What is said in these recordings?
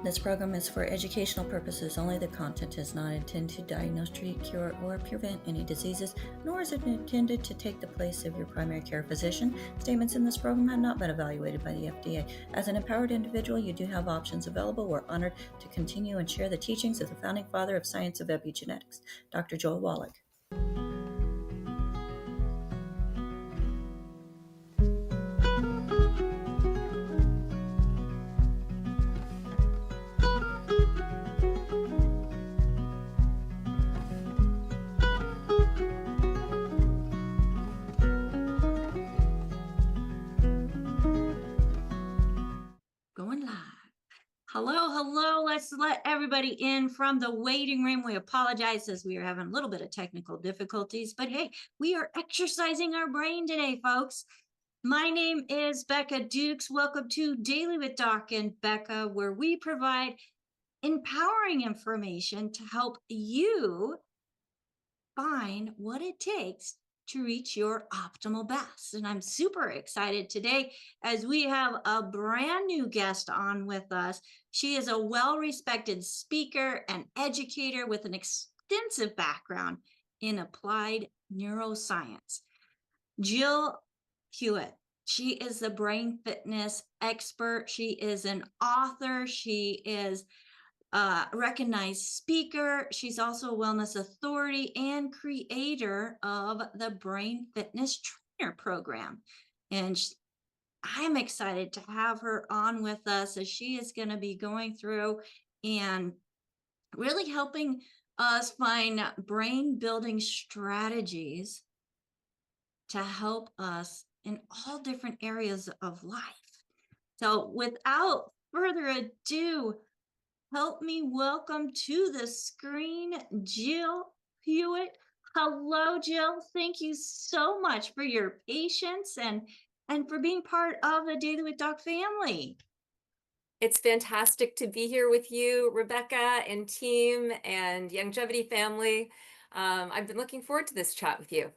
This program is for educational purposes only. The content is not intended to diagnose, treat, cure, or prevent any diseases, nor is it intended to take the place of your primary care physician. Statements in this program have not been evaluated by the FDA. As an empowered individual, you do have options available. We're honored to continue and share the teachings of the founding father of science of epigenetics, Dr. Joel Wallach. Going live. Hello. Let's let everybody in from the waiting room. We apologize as we are having a little bit of technical difficulties, but hey, we are exercising our brain today, folks. My name is Becca Dukes. Welcome to Daily with Doc and Becca, where we provide empowering information to help you find what it takes to reach your optimal best. And I'm super excited today as we have a brand new guest on with us. She is a well-respected speaker and educator with an extensive background in applied neuroscience. Jill Hewlett. She is the brain fitness expert. She is an author. She is recognized speaker. She's also a wellness authority and creator of the Brain Fitness Trainer program. And I'm excited to have her on with us as she is going to be going through and really helping us find brain building strategies to help us in all different areas of life. So without further ado, help me welcome to the screen, Jill Hewlett. Hello, Jill. Thank you so much for your patience and for being part of the Daily with Doc family. It's fantastic to be here with you, Rebecca and team and Longevity family. I've been looking forward to this chat with you.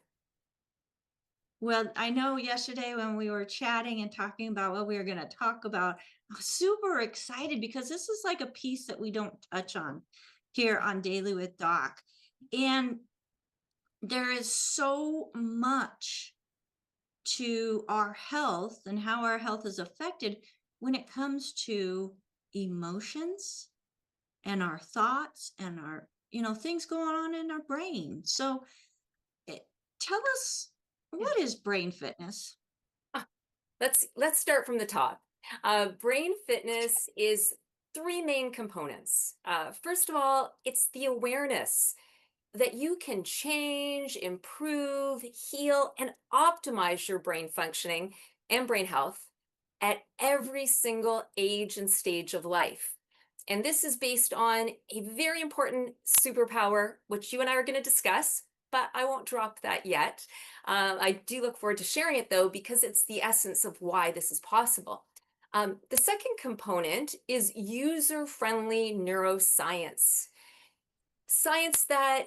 Well, I know yesterday when we were chatting and talking about what we were going to talk about, I was super excited because this is like a piece that we don't touch on here on Daily with Doc. And there is so much to our health and how our health is affected when it comes to emotions and our thoughts and our, things going on in our brain. So tell us, what is brain fitness? Let's start from the top. Brain fitness is three main components. First of all, it's the awareness that you can change, improve, heal, and optimize your brain functioning and brain health at every single age and stage of life. And this is based on a very important superpower, which you and I are going to discuss, but I won't drop that yet. I do look forward to sharing it though, because it's the essence of why this is possible. The second component is user-friendly neuroscience. Science that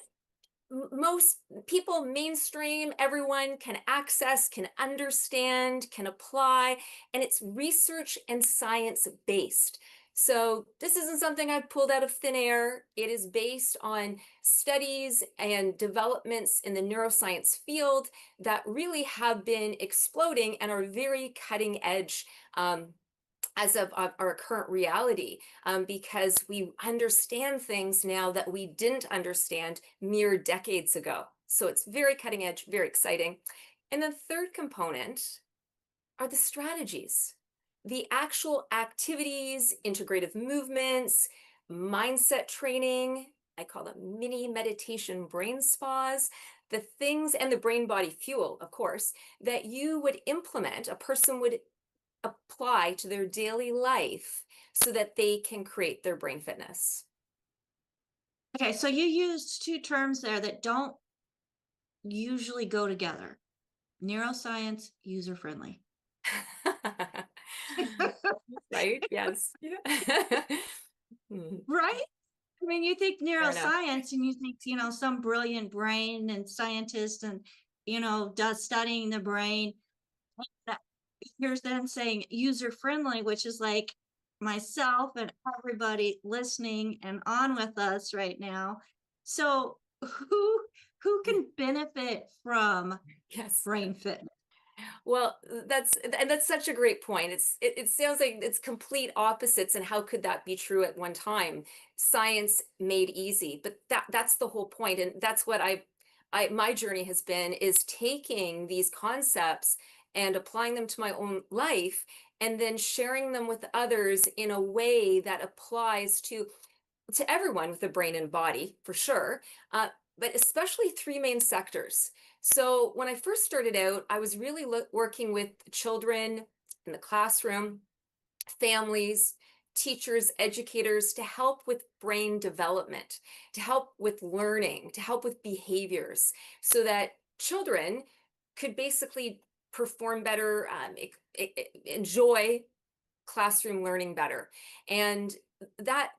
most people, mainstream, everyone can access, can understand, can apply, and it's research and science based. So this isn't something I've pulled out of thin air. It is based on studies and developments in the neuroscience field that really have been exploding and are very cutting edge as of our current reality, because we understand things now that we didn't understand mere decades ago. So it's very cutting edge, very exciting. And the third component are the strategies, the actual activities, integrative movements, mindset training. I call them mini meditation brain spas, the things, and the brain body fuel, of course, that you would implement, a person would apply to their daily life so that they can create their brain fitness. Okay, so you used two terms there that don't usually go together. Neuroscience, user-friendly. Right? Yes. Right? I mean, you think neuroscience and you think, some brilliant brain and scientist and, does studying the brain. Here's them saying user-friendly, which is like, myself and everybody listening and on with us right now. So who can benefit from Yes. brain fitness? Well, that's such a great point. It sounds like it's complete opposites, and how could that be true at one time? Science made easy, but that's the whole point, and that's what I my journey has been, is taking these concepts and applying them to my own life, and then sharing them with others in a way that applies to everyone with a brain and body, for sure, but especially three main sectors. So when I first started out, I was really working with children in the classroom, families, teachers, educators, to help with brain development, to help with learning, to help with behaviors, so that children could basically perform better, enjoy classroom learning better. And that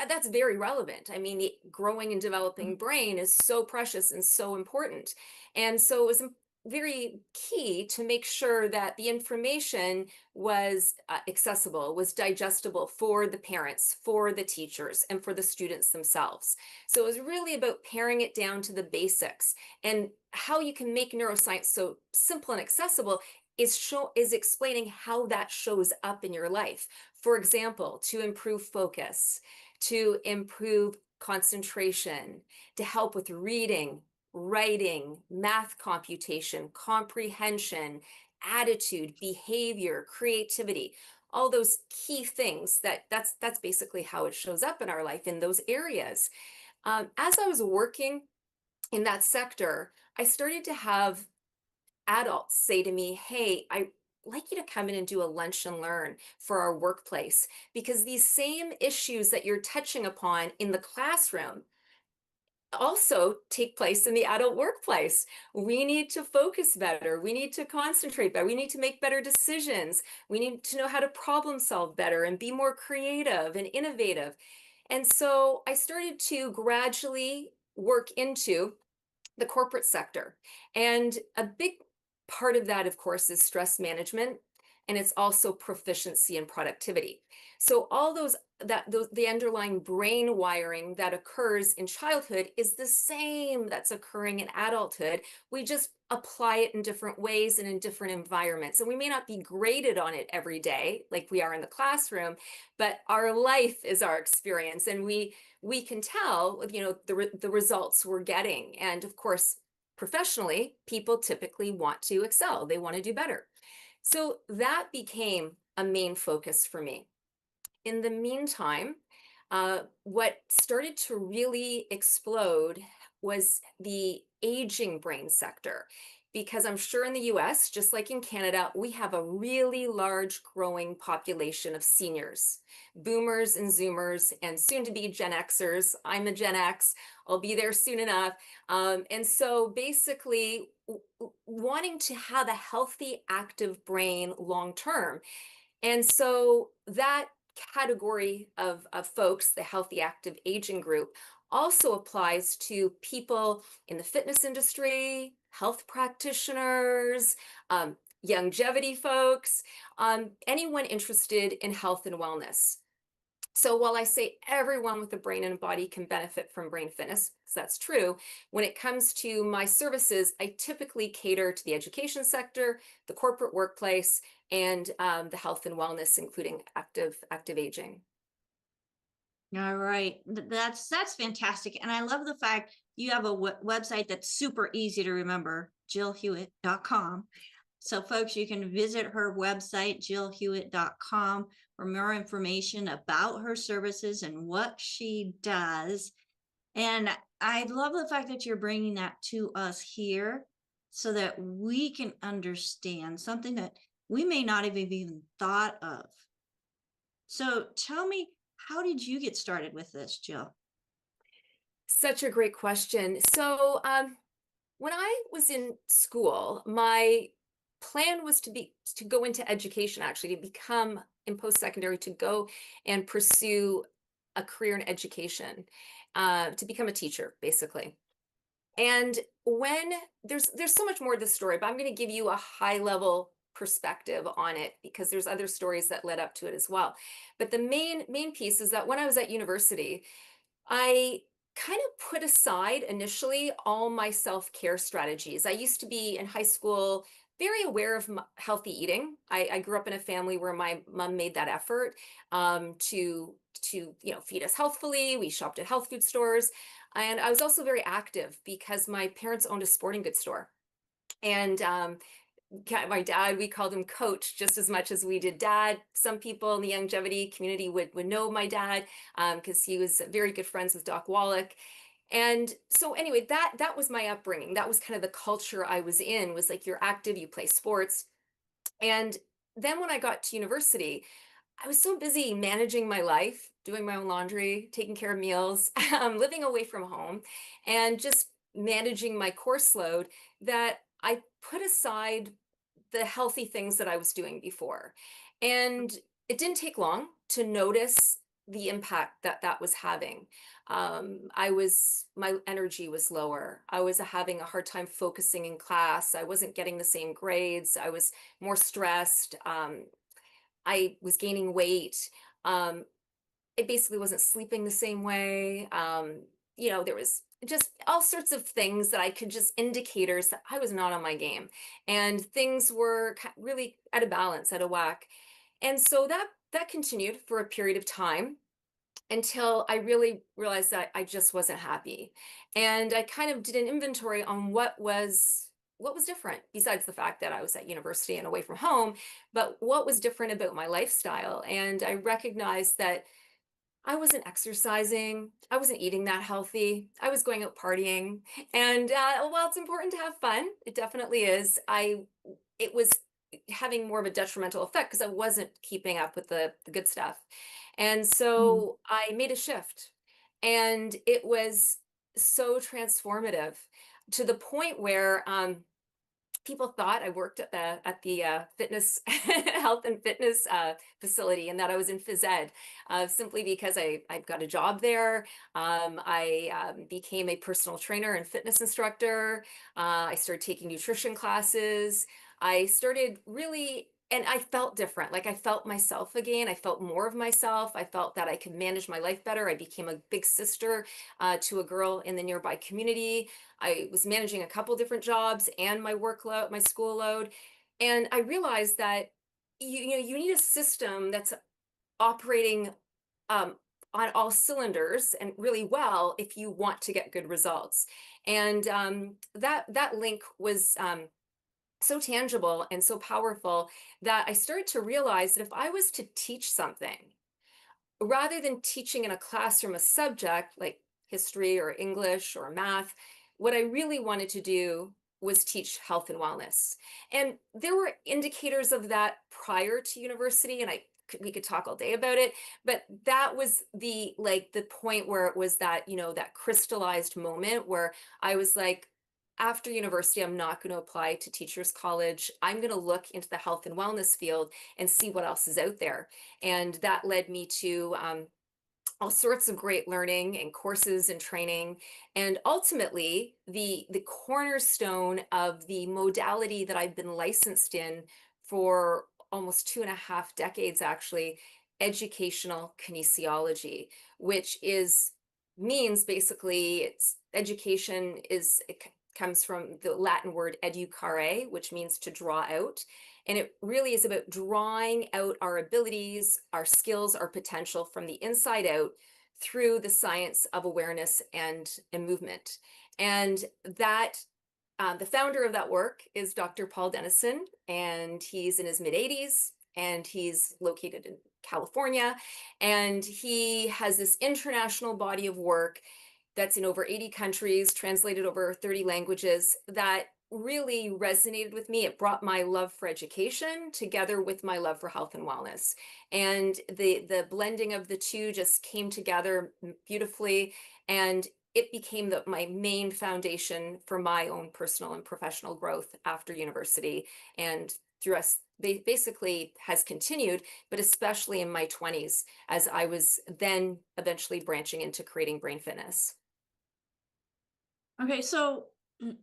that's very relevant. I mean, the growing and developing brain is so precious and so important. And so it was very key to make sure that the information was accessible, was digestible for the parents, for the teachers, and for the students themselves. So it was really about paring it down to the basics, and how you can make neuroscience so simple and accessible is explaining how that shows up in your life. For example, to improve focus, to improve concentration, to help with reading, writing, math computation, comprehension, attitude, behavior, creativity, all those key things. That's basically how it shows up in our life in those areas. As I was working in that sector, I started to have adults say to me, "Hey, I like you to come in and do a lunch and learn for our workplace, because these same issues that you're touching upon in the classroom also take place in the adult workplace. We need to focus better. We need to concentrate better. We need to make better decisions. We need to know how to problem solve better and be more creative and innovative." And so I started to gradually work into the corporate sector. And a big part of that, of course, is stress management, and it's also proficiency and productivity. So all the underlying brain wiring that occurs in childhood is the same that's occurring in adulthood. We just apply it in different ways and in different environments. And we may not be graded on it every day like we are in the classroom, but our life is our experience, and we can tell, the results we're getting. And of course, professionally, people typically want to excel. They want to do better. So that became a main focus for me. In the meantime, what started to really explode was the aging brain sector, because I'm sure in the US, just like in Canada, we have a really large growing population of seniors, boomers and zoomers, and soon to be Gen Xers. I'm a Gen X, I'll be there soon enough. And so basically, wanting to have a healthy, active brain long term. And so that category of folks, the healthy active aging group, also applies to people in the fitness industry, health practitioners, longevity folks, anyone interested in health and wellness. So while I say everyone with a brain and body can benefit from brain fitness, because that's true, when it comes to my services, I typically cater to the education sector, the corporate workplace, and the health and wellness, including active aging. All right. That's fantastic. And I love the fact you have a website that's super easy to remember, jillhewlett.com. So folks, you can visit her website, jillhewlett.com, for more information about her services and what she does. And I love the fact that you're bringing that to us here so that we can understand something that we may not have even thought of. So tell me, how did you get started with this, Jill? Such a great question. So when I was in school, my plan was to go into education, actually, to become in post-secondary, to go and pursue a career in education, to become a teacher, basically. And when there's so much more to the story, but I'm going to give you a high level perspective on it because there's other stories that led up to it as well. But the main piece is that when I was at university, I kind of put aside initially all my self-care strategies. I used to be in high school very aware of healthy eating. I grew up in a family where my mom made that effort to feed us healthfully. We shopped at health food stores, and I was also very active because my parents owned a sporting goods store. And my dad, we called him Coach just as much as we did Dad. Some people in the longevity community would know my dad because he was very good friends with Doc Wallach. And so anyway, that was my upbringing. That was kind of the culture I was in, was like, you're active, you play sports. And then when I got to university, I was so busy managing my life, doing my own laundry, taking care of meals, living away from home, and just managing my course load, that I put aside the healthy things that I was doing before. And it didn't take long to notice the impact that that was having. My energy was lower. I was having a hard time focusing in class. I wasn't getting the same grades. I was more stressed. I was gaining weight. I basically wasn't sleeping the same way. There was just all sorts of things that I could just indicators that I was not on my game, and things were really out of balance, out of whack. And so that continued for a period of time until I really realized that I just wasn't happy. And I kind of did an inventory on what was different besides the fact that I was at university and away from home, but what was different about my lifestyle. And I recognized that I wasn't exercising. I wasn't eating that healthy. I was going out partying. And while it's important to have fun, it definitely is. It was having more of a detrimental effect because I wasn't keeping up with the good stuff. And Mm. so I made a shift, and it was so transformative to the point where people thought I worked at the fitness health and fitness facility, and that I was in phys ed, simply because I got a job there. I became a personal trainer and fitness instructor. I started taking nutrition classes. I started really, and I felt different. Like, I felt myself again. I felt more of myself. I felt that I could manage my life better. I became a big sister to a girl in the nearby community. I was managing a couple different jobs and my workload, my school load. And I realized that you need a system that's operating um, on all cylinders and really well if you want to get good results. And that link was so tangible and so powerful that I started to realize that if I was to teach something, rather than teaching in a classroom a subject like history or English or math, what I really wanted to do was teach health and wellness. And there were indicators of that prior to university, and we could talk all day about it, but that was the point where it was that crystallized moment where I was like, after university, I'm not going to apply to teachers college. I'm going to look into the health and wellness field and see what else is out there. And that led me to all sorts of great learning and courses and training. And ultimately, the cornerstone of the modality that I've been licensed in for almost 2.5 decades, actually, educational kinesiology, which means basically, it's education comes from the Latin word educare, which means to draw out. And it really is about drawing out our abilities, our skills, our potential from the inside out through the science of awareness and movement. And that the founder of that work is Dr. Paul Dennison, and he's in his mid-80s, and he's located in California. And he has this international body of work that's in over 80 countries, translated over 30 languages, that really resonated with me. It brought my love for education together with my love for health and wellness. And the blending of the two just came together beautifully. And it became my main foundation for my own personal and professional growth after university. And through us, basically has continued, but especially in my 20s, as I was then eventually branching into creating brain fitness. Okay, so mm,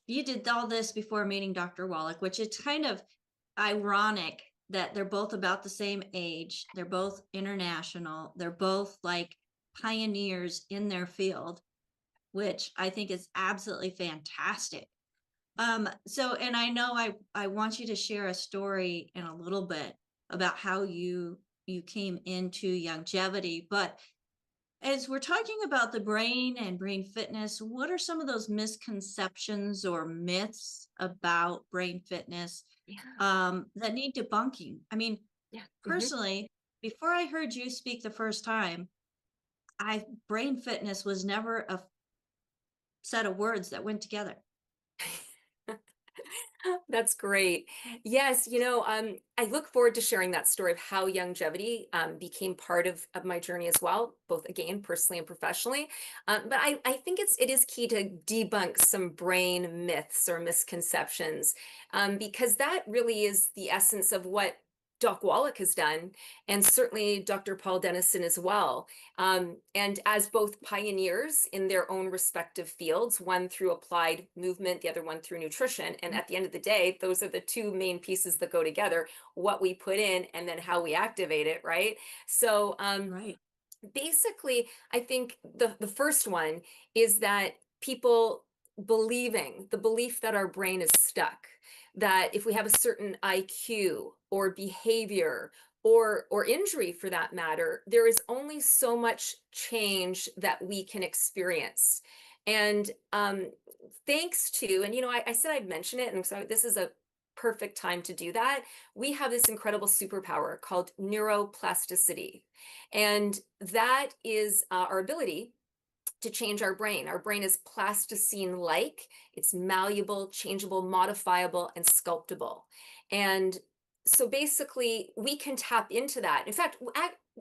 you did all this before meeting Dr. Wallach, which is kind of ironic that they're both about the same age. They're both international. They're both like pioneers in their field, which I think is absolutely fantastic. So, and I know I want you to share a story in a little bit about how you came into longevity, but as we're talking about the brain and brain fitness, what are some of those misconceptions or myths about brain fitness Yeah. that need debunking? I mean, Yeah. personally, before I heard you speak the first time, I brain fitness was never a set of words that went together. That's great. Yes, I look forward to sharing that story of how longevity became part of my journey as well, both again personally and professionally. But I think it is key to debunk some brain myths or misconceptions, because that really is the essence of what Doc Wallach has done, and certainly Dr. Paul Dennison as well. And as both pioneers in their own respective fields, one through applied movement, the other one through nutrition. And Mm. at the end of the day, those are the two main pieces that go together, what we put in and then how we activate it, right? So Right. basically, I think the first one is that people believing the belief that our brain is stuck, that if we have a certain IQ or behavior or injury for that matter, there is only so much change that we can experience. And thanks to, and I said I'd mention it, and so this is a perfect time to do that. We have this incredible superpower called neuroplasticity. And that is our ability to change our brain. Our brain is plasticine like, it's malleable, changeable, modifiable, and sculptable. And so basically, we can tap into that. In fact,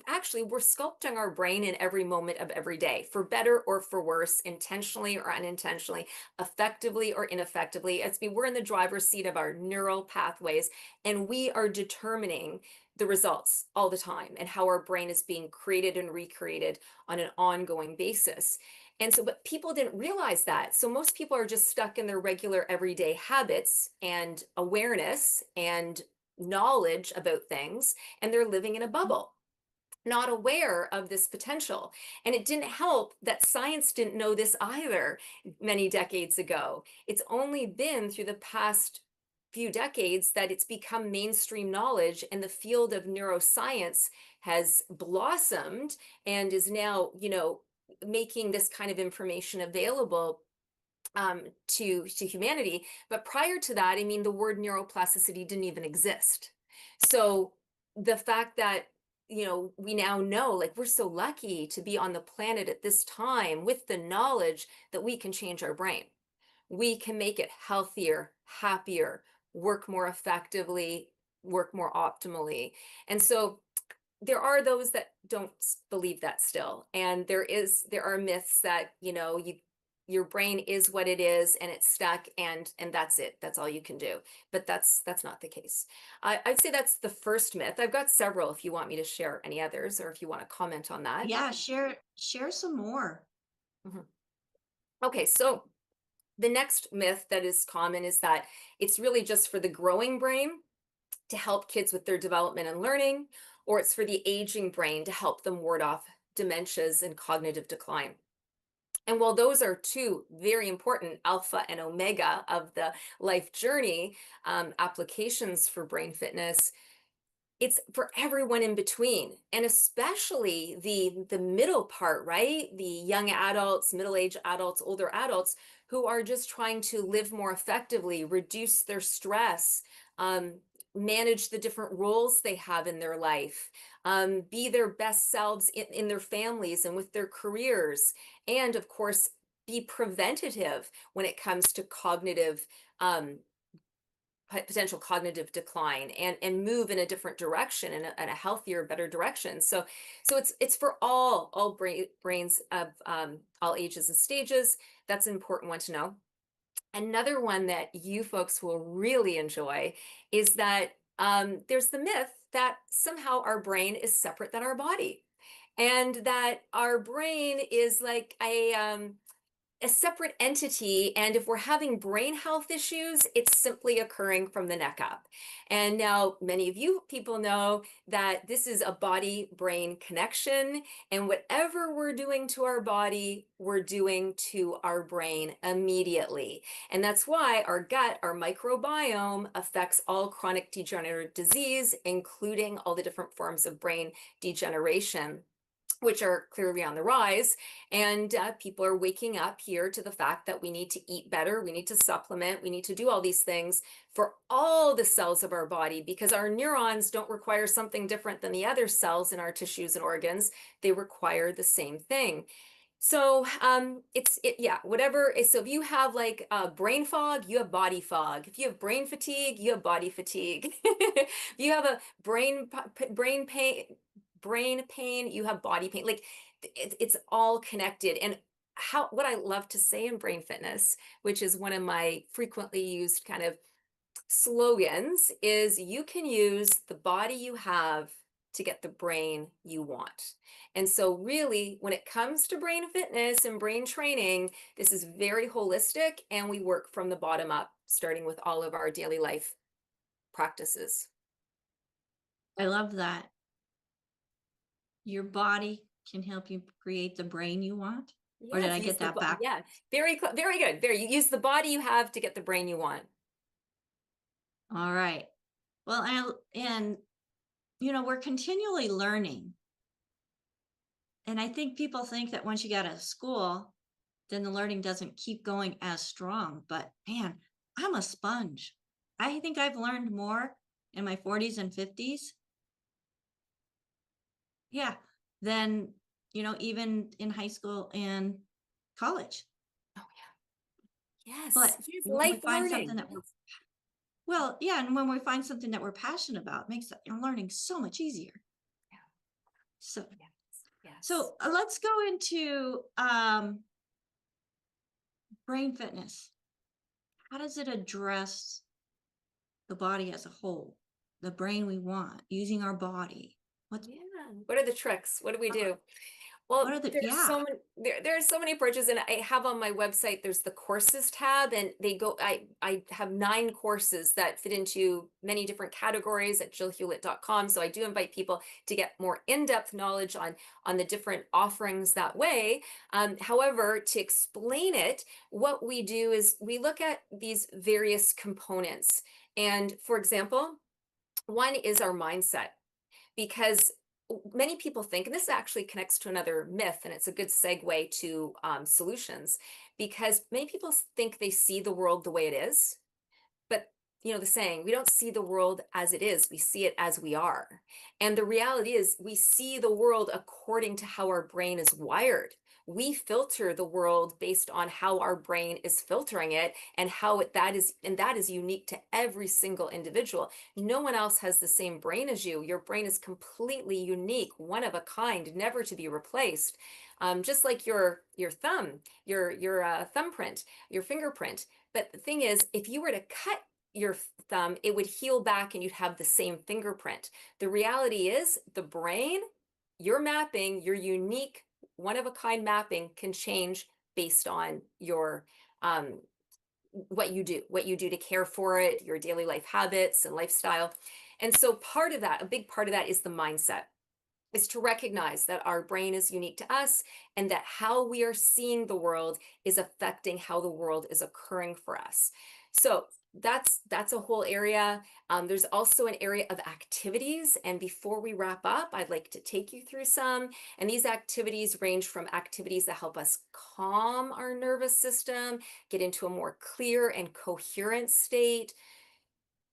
actually, we're sculpting our brain in every moment of every day, for better or for worse, intentionally or unintentionally, effectively or ineffectively. We're in the driver's seat of our neural pathways, and we are determining the results all the time and how our brain is being created and recreated on an ongoing basis. And so, but people didn't realize that. So most people are just stuck in their regular everyday habits and awareness and knowledge about things, and they're living in a bubble, not aware of this potential. And it didn't help that science didn't know this either many decades ago. It's only been through the past few decades that it's become mainstream knowledge, and the field of neuroscience has blossomed and is now, making this kind of information available to humanity. But prior to that, I mean, the word neuroplasticity didn't even exist. So the fact that we now know, like, we're so lucky to be on the planet at this time with the knowledge that we can change our brain. We can make it healthier, happier, work more effectively, work more optimally. And so there are those that don't believe that still, and there are myths that your brain is what it is and it's stuck, and that's it, that's all you can do. But that's not the case. I'd say that's the first myth. I've got several if you want me to share any others, or if you want to comment on that. Yeah, share some more. Mhm. Okay, so the next myth that is common is that it's really just for the growing brain to help kids with their development and learning, or it's for the aging brain to help them ward off dementias and cognitive decline. And while those are two very important alpha and omega of the life journey applications for brain fitness, it's for everyone in between, and especially the middle part, right? The young adults, middle-aged adults, older adults who are just trying to live more effectively, reduce their stress, um, manage the different roles they have in their life, be their best selves in their families and with their careers, and of course be preventative when it comes to cognitive um, potential cognitive decline, and move in a different direction, in a healthier, better direction. So it's for all brains of all ages and stages. That's an important one to know. Another one that you folks will really enjoy is that there's the myth that somehow our brain is separate than our body, and that our brain is like a separate entity. And if we're having brain health issues, it's simply occurring from the neck up. And now many of you people know that this is a body brain connection. And whatever we're doing to our body, we're doing to our brain immediately. And that's why our gut, our microbiome, affects all chronic degenerative disease, including all the different forms of brain degeneration, which are clearly on the rise. And people are waking up here to the fact that we need to eat better, we need to supplement, we need to do all these things for all the cells of our body, because our neurons don't require something different than the other cells in our tissues and organs. They require the same thing. So yeah, whatever. So if you have like brain fog, you have body fog. If you have brain fatigue, you have body fatigue. If you have a brain pain, you have body pain. Like it's all connected. And what I love to say in brain fitness, which is one of my frequently used kind of slogans, is you can use the body you have to get the brain you want. And so really, when it comes to brain fitness and brain training, this is very holistic, and we work from the bottom up, starting with all of our daily life practices. I love that. Your body can help you create the brain you want. Or did Yes, I get that back? yeah, very good. Very, you use the body you have to get the brain you want. All right. Well, and we're continually learning. And I think people think that once you get out of school, then the learning doesn't keep going as strong. But man, I'm a sponge. I think I've learned more in my 40s and 50s. Yeah. Than, even in high school and college. Oh yeah. Yes, But yes, when we life find something learning. that well, yeah, and when we find something that we're passionate about, it makes learning so much easier. Yeah. So, Yes, yes. so let's go into brain fitness. How does it address the body as a whole, the brain we want, using our body? What's Yeah. What are the tricks? What do we uh, do? what Well, are the there's yeah? so many there's so many approaches, and I have on my website there's the courses tab, and I have 9 courses that fit into many different categories at jillhewlett.com. So I do invite people to get more in-depth knowledge on the different offerings that way. However, to explain it, what we do is we look at these various components. And for example, one is our mindset, because many people think, and this actually connects to another myth, and it's a good segue to solutions, because many people think they see the world the way it is. But the saying, we don't see the world as it is, we see it as we are. And the reality is, we see the world according to how our brain is wired. We filter the world based on how our brain is filtering it, and that is unique to every single individual. No one else has the same brain as you. Your brain is completely unique, one of a kind, never to be replaced. Just like your thumb, your thumbprint, your fingerprint. But the thing is, if you were to cut your thumb, it would heal back and you'd have the same fingerprint. The reality is, the brain, your mapping, your unique, one of a kind mapping can change based on your what you do to care for it, your daily life habits and lifestyle. And so part of that, a big part of that, is the mindset, is to recognize that our brain is unique to us, and that how we are seeing the world is affecting how the world is occurring for us. So that's a whole area. There's also an area of activities, and before we wrap up, I'd like to take you through some. And these activities range from activities that help us calm our nervous system, get into a more clear and coherent state,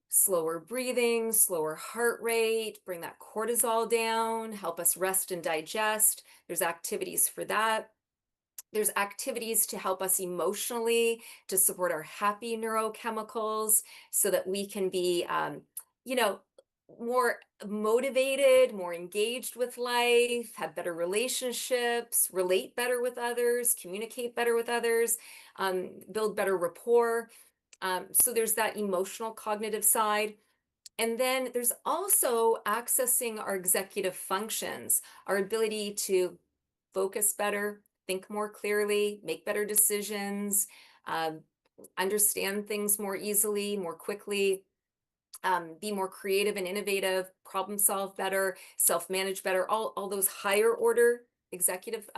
slower breathing, slower heart rate, bring that cortisol down, help us rest and digest. There's activities for that. There's activities to help us emotionally, to support our happy neurochemicals, so that we can be, you know, more motivated, more engaged with life, have better relationships, relate better with others, communicate better with others, build better rapport. So there's that emotional cognitive side. And then there's also accessing our executive functions, our ability to focus better, think more clearly, make better decisions, um, understand things more easily, more quickly, be more creative and innovative, problem solve better, self-manage better, all those higher order executive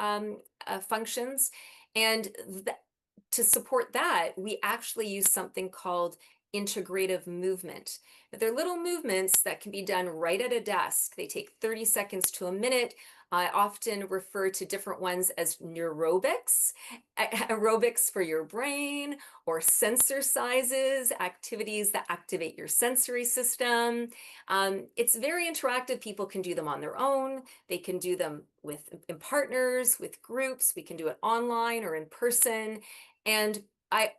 functions. And to support that, we actually use something called integrative movement. They're little movements that can be done right at a desk. They take 30 seconds to a minute. I often refer to different ones as neurobics, aerobics for your brain, or sensor sizes, activities that activate your sensory system. It's very interactive. People can do them on their own. They can do them in partners, with groups. We can do it online or in person. And I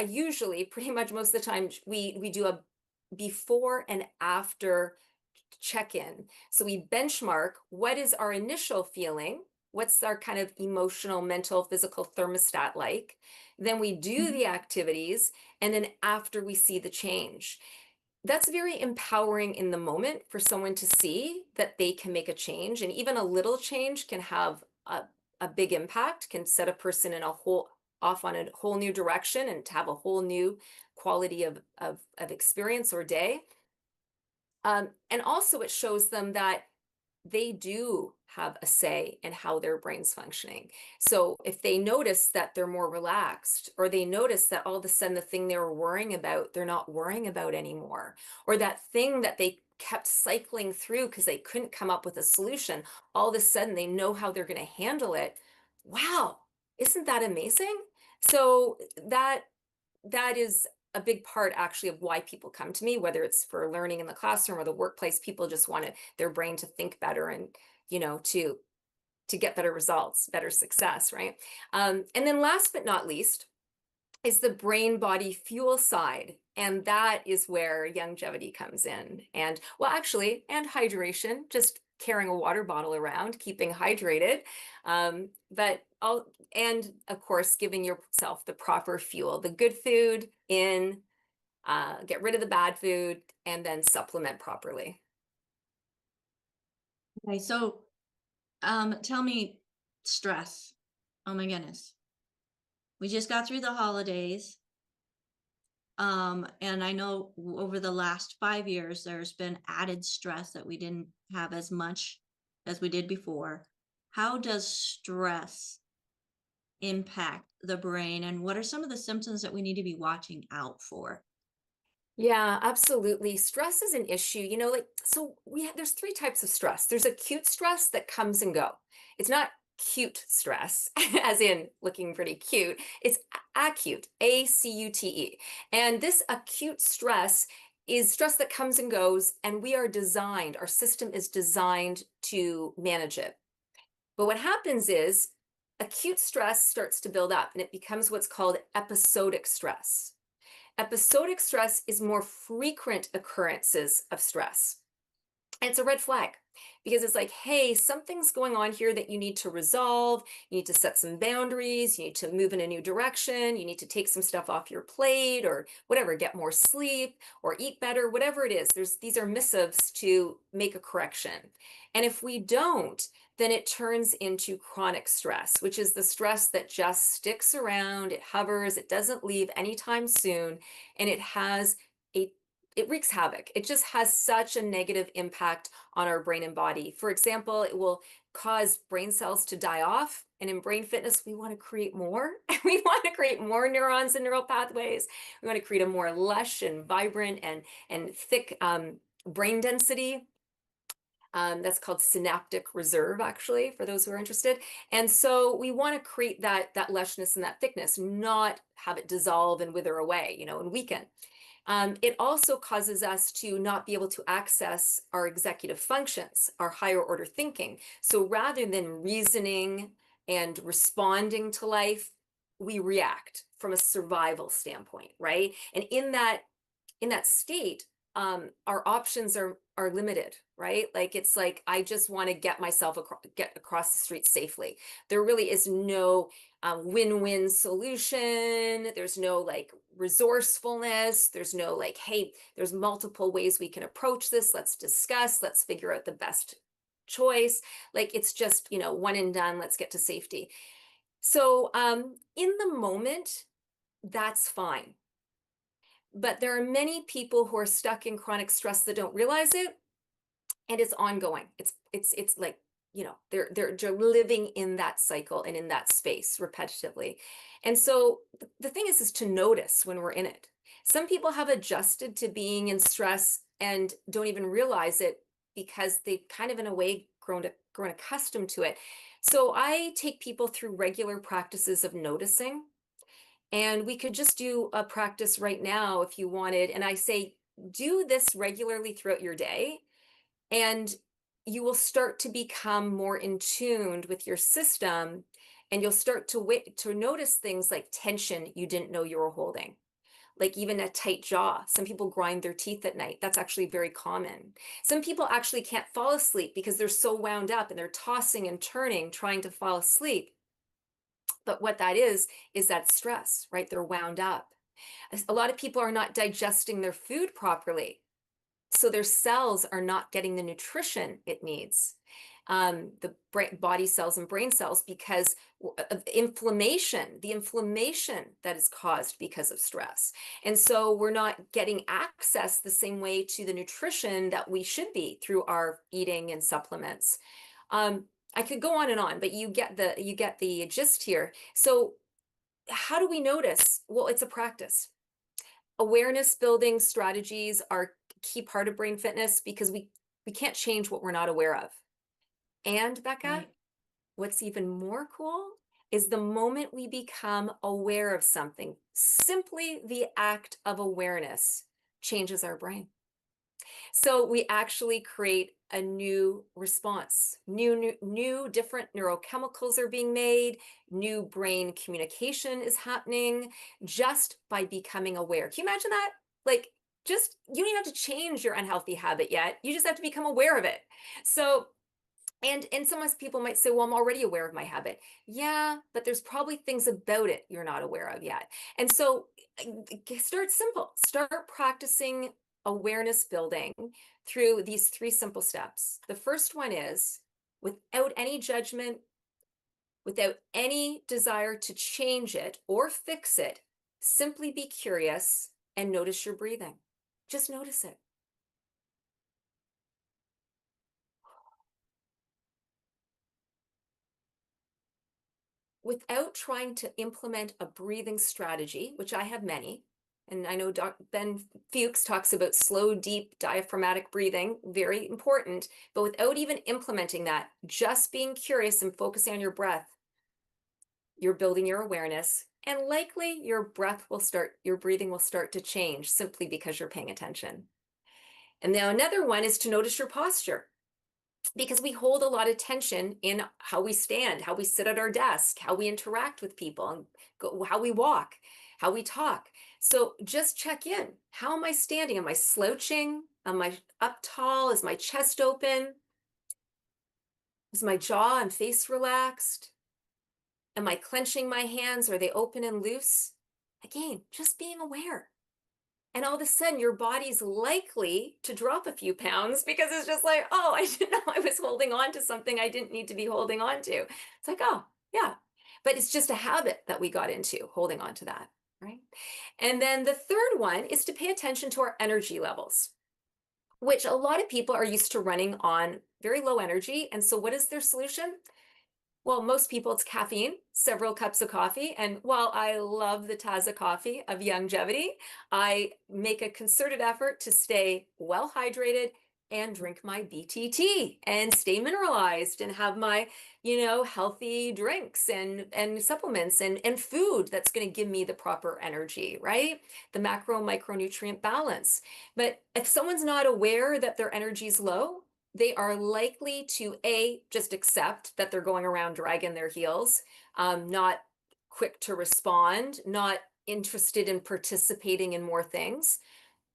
usually, pretty much most of the time, we do a before and after check-in. So we benchmark what is our initial feeling, what's our kind of emotional, mental, physical thermostat like. Then we do the activities, and then after we see the change. That's very empowering in the moment for someone to see that they can make a change, and even a little change can have a big impact, can set a person in off on a whole new direction and to have a whole new quality of experience or day. And also it shows them that they do have a say in how their brain's functioning. So if they notice that they're more relaxed, or they notice that all of a sudden the thing they were worrying about, they're not worrying about anymore, or that thing that they kept cycling through because they couldn't come up with a solution, all of a sudden they know how they're going to handle it. Wow, isn't that amazing? So that is a big part actually of why people come to me, whether it's for learning in the classroom or the workplace. People just want their brain to think better, and to get better results, better success, right? And then last but not least is the brain body fuel side. And that is where longevity comes in. And well, actually, and hydration, just carrying a water bottle around, keeping hydrated. And of course, giving yourself the proper fuel, the good food in, get rid of the bad food, and then supplement properly. Okay, so tell me, stress. Oh my goodness. We just got through the holidays. And I know over the last 5 years, there's been added stress that we didn't have as much as we did before. How does stress impact the brain, and what are some of the symptoms that we need to be watching out for? Yeah, absolutely. Stress is an issue. So there's three types of stress. There's acute stress that comes and go. It's not cute stress, as in looking pretty cute. It's acute, ACUTE. And this acute stress is stress that comes and goes, and our system is designed to manage it. But what happens is acute stress starts to build up, and it becomes what's called episodic stress. Episodic stress is more frequent occurrences of stress. And it's a red flag, because it's like, hey, something's going on here that you need to resolve. You need to set some boundaries. You need to move in a new direction. You need to take some stuff off your plate, or whatever, get more sleep or eat better, whatever it is. These are missives to make a correction. And if we don't, then it turns into chronic stress, which is the stress that just sticks around, it hovers, it doesn't leave anytime soon, and it wreaks havoc. It just has such a negative impact on our brain and body. For example, it will cause brain cells to die off. And in brain fitness, we want to create more. We want to create more neurons and neural pathways. We want to create a more lush and vibrant and thick brain density. That's called synaptic reserve, actually, for those who are interested. And so we want to create that lushness and that thickness, not have it dissolve and wither away, and weaken. It also causes us to not be able to access our executive functions, our higher order thinking. So rather than reasoning and responding to life, we react from a survival standpoint, right? And in that state, our options are limited, right? Like, it's like, I just want to get across the street safely. There really is no win-win solution. There's no like resourcefulness. There's no like, hey, there's multiple ways we can approach this. Let's discuss. Let's figure out the best choice. Like it's just, one and done, let's get to safety. So in the moment, that's fine. But there are many people who are stuck in chronic stress that don't realize it, and it's ongoing. It's like, they're living in that cycle and in that space repetitively. And so the thing is to notice when we're in it. Some people have adjusted to being in stress and don't even realize it because they've kind of in a way grown accustomed to it. So I take people through regular practices of noticing, and we could just do a practice right now if you wanted. And I say, do this regularly throughout your day, and you will start to become more in tuned with your system, and you'll start to notice things like tension you didn't know you were holding, like even a tight jaw. Some people grind their teeth at night. That's actually very common. Some people actually can't fall asleep because they're so wound up and they're tossing and turning trying to fall asleep. But what that is that stress, right? They're wound up. A lot of people are not digesting their food properly, so their cells are not getting the nutrition it needs, the body cells and brain cells, because of inflammation, the inflammation that is caused because of stress. And so we're not getting access the same way to the nutrition that we should be through our eating and supplements. I could go on and on, but you get the gist here. So how do we notice? Well, it's a practice. Awareness building strategies are a key part of brain fitness because we can't change what we're not aware of. And Becca, Right. what's even more cool is the moment we become aware of something, simply the act of awareness changes our brain. So we actually create a new response. New different neurochemicals are being made. New brain communication is happening just by becoming aware. Can you imagine that? Like, just, you don't even have to change your unhealthy habit yet. You just have to become aware of it. So, and some people might say, well, I'm already aware of my habit. Yeah, but there's probably things about it you're not aware of yet. And so start simple. Start practicing awareness building through these 3 simple steps. The first one is, without any judgment, without any desire to change it or fix it, simply be curious and notice your breathing. Just notice it. Without trying to implement a breathing strategy, which I have many, and I know Ben Fuchs talks about slow, deep diaphragmatic breathing, very important, but without even implementing that, just being curious and focusing on your breath, you're building your awareness, and likely your breathing will start to change simply because you're paying attention. And now another one is to notice your posture, because we hold a lot of tension in how we stand, how we sit at our desk, how we interact with people, and how we walk, how we talk. So just check in. How am I standing? Am I slouching? Am I up tall? Is my chest open? Is my jaw and face relaxed? Am I clenching my hands? Are they open and loose? Again, just being aware. And all of a sudden, your body's likely to drop a few pounds because it's just like, oh, I didn't know I was holding on to something I didn't need to be holding on to. It's like, oh, yeah. But it's just a habit that we got into, holding on to that, right? And then the third one is to pay attention to our energy levels, which a lot of people are used to running on very low energy. And so what is their solution? Well, most people, it's caffeine, several cups of coffee. And while I love the Taza coffee of Longevity, I make a concerted effort to stay well hydrated and drink my BTT and stay mineralized and have my, healthy drinks and supplements and food that's going to give me the proper energy, right? The macro micronutrient balance. But if someone's not aware that their energy is low, they are likely to just accept that they're going around dragging their heels, not quick to respond, not interested in participating in more things.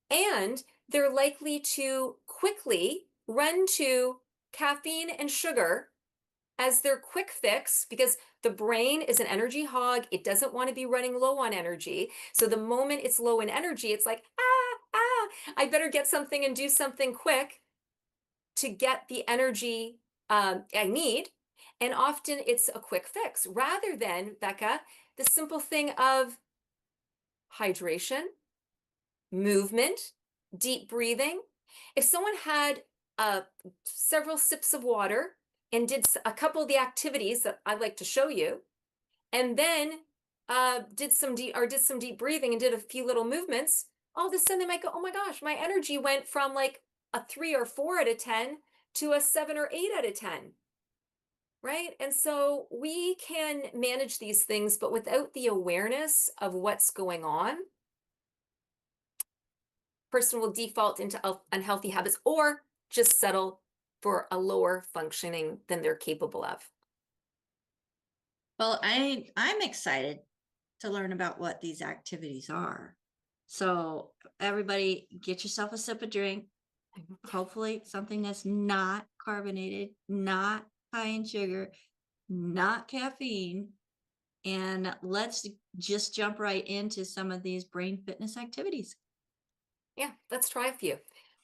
And they're likely to quickly run to caffeine and sugar as their quick fix, because the brain is an energy hog. It doesn't want to be running low on energy. So the moment it's low in energy, it's like, I better get something and do something quick to get the energy I need. And often it's a quick fix rather than, Becca, the simple thing of hydration, movement, deep breathing. If someone had several sips of water and did a couple of the activities that I'd like to show you, and then did some deep breathing and did a few little movements, all of a sudden they might go, oh my gosh, my energy went from like a 3 or 4 out of 10 to a 7 or 8 out of 10. Right? And so we can manage these things, but without the awareness of what's going on, person will default into unhealthy habits or just settle for a lower functioning than they're capable of. Well, I'm excited to learn about what these activities are. So everybody get yourself a sip of drink, hopefully something that's not carbonated, not high in sugar, not caffeine. And let's just jump right into some of these brain fitness activities. Yeah, let's try a few.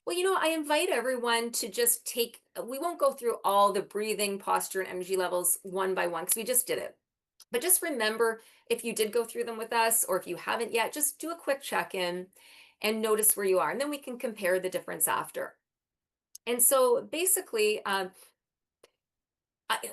Well, I invite everyone to just we won't go through all the breathing, posture, and energy levels one by one because we just did it. But just remember, if you did go through them with us, or if you haven't yet, just do a quick check-in and notice where you are. And then we can compare the difference after. And so basically,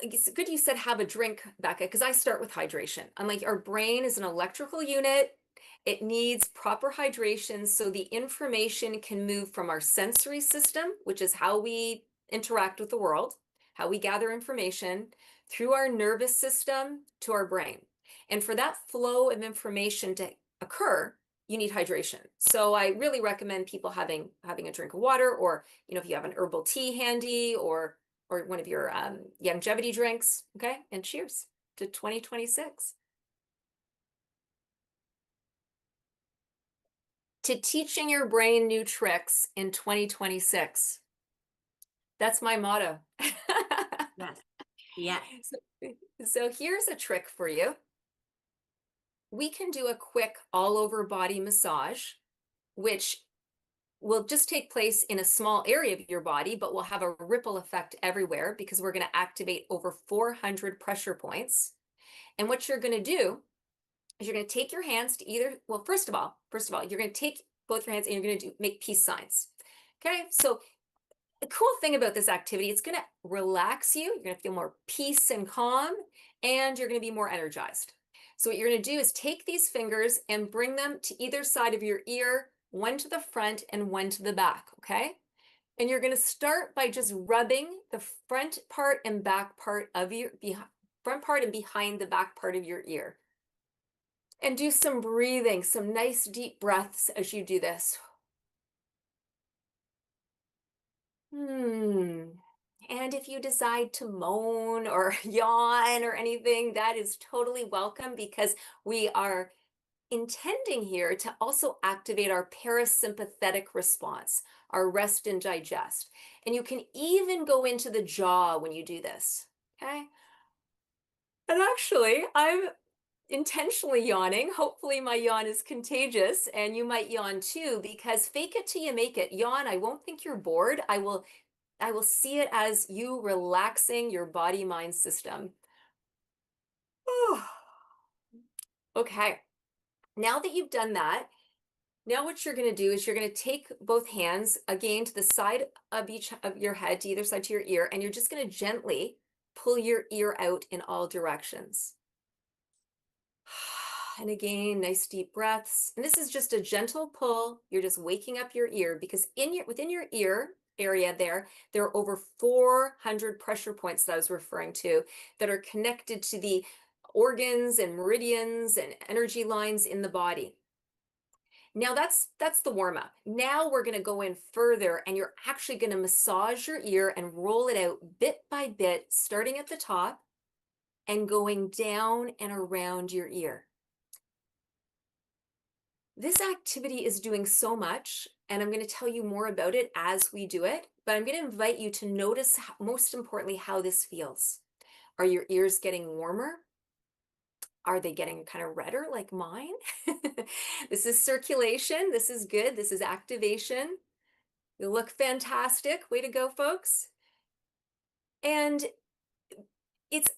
it's good you said have a drink, Becca, because I start with hydration. I'm like, our brain is an electrical unit. It needs proper hydration so the information can move from our sensory system, which is how we interact with the world, how we gather information, through our nervous system to our brain. And for that flow of information to occur, you need hydration. So I really recommend people having a drink of water, or if you have an herbal tea handy, or one of your longevity drinks. Okay, and cheers to 2026. To teaching your brain new tricks in 2026. That's my motto. Yes. Yeah. So here's a trick for you. We can do a quick all over body massage, which will just take place in a small area of your body, but will have a ripple effect everywhere because we're going to activate over 400 pressure points. And what you're going to do is you're going to take your hands to either, well, first of all, you're going to take both your hands and you're going to make peace signs. Okay, so the cool thing about this activity, it's going to relax you. You're going to feel more peace and calm, and you're going to be more energized. So what you're going to do is take these fingers and bring them to either side of your ear, one to the front and one to the back, okay? And you're going to start by just rubbing the front part and back part of your front part and behind the back part of your ear. And do some breathing, some nice deep breaths as you do this. And if you decide to moan or yawn or anything, that is totally welcome because we are intending here to also activate our parasympathetic response, our rest and digest. And you can even go into the jaw when you do this, okay? And actually, I'm intentionally yawning. Hopefully my yawn is contagious and you might yawn too, because fake it till you make it. Yawn, I won't think you're bored. I will see it as you relaxing your body mind system. Okay. Now that you've done that, now what you're going to do is you're going to take both hands again to the side of each of your head, to either side to your ear, and you're just going to gently pull your ear out in all directions. And again, nice deep breaths. And this is just a gentle pull. You're just waking up your ear because within your ear area there are over 400 pressure points that I was referring to that are connected to the organs and meridians and energy lines in the body. Now that's the warm up. Now we're going to go in further and you're actually going to massage your ear and roll it out bit by bit, starting at the top and going down and around your ear. This activity is doing so much, and I'm going to tell you more about it as we do it, but I'm going to invite you to notice, most importantly, how this feels. Are your ears getting warmer? Are they getting kind of redder like mine? This is circulation. This is good. This is activation. You look fantastic. Way to go, folks. And it's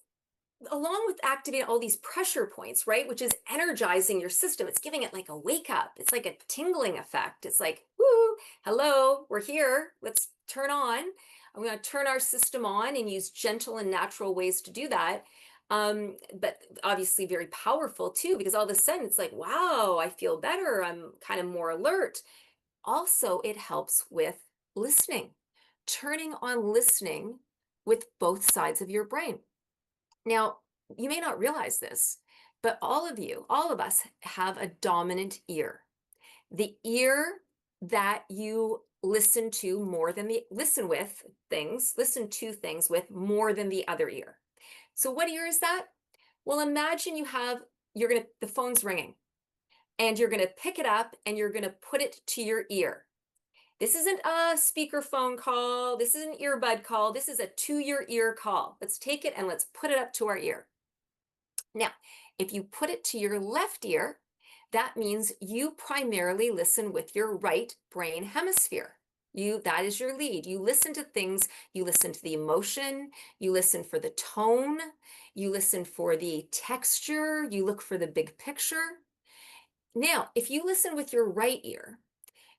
along with activating all these pressure points, right? Which is energizing your system. It's giving it like a wake up. It's like a tingling effect. It's like, woo, hello, we're here. Let's turn on. I'm going to turn our system on and use gentle and natural ways to do that. But obviously very powerful too, because all of a sudden it's like, wow, I feel better. I'm kind of more alert. Also, it helps with listening, turning on listening with both sides of your brain. Now, you may not realize this, but all of you, all of us have a dominant ear. The ear that you listen to more than the listen to things with more than the other ear. So what ear is that? Well, imagine the phone's ringing and you're gonna pick it up and you're gonna put it to your ear. This isn't a speakerphone call. This isn't an earbud call. This is a to your ear call. Let's take it and let's put it up to our ear. Now, if you put it to your left ear, that means you primarily listen with your right brain hemisphere. That is your lead. You listen to things, you listen to the emotion, you listen for the tone, you listen for the texture, you look for the big picture. Now, if you listen with your right ear,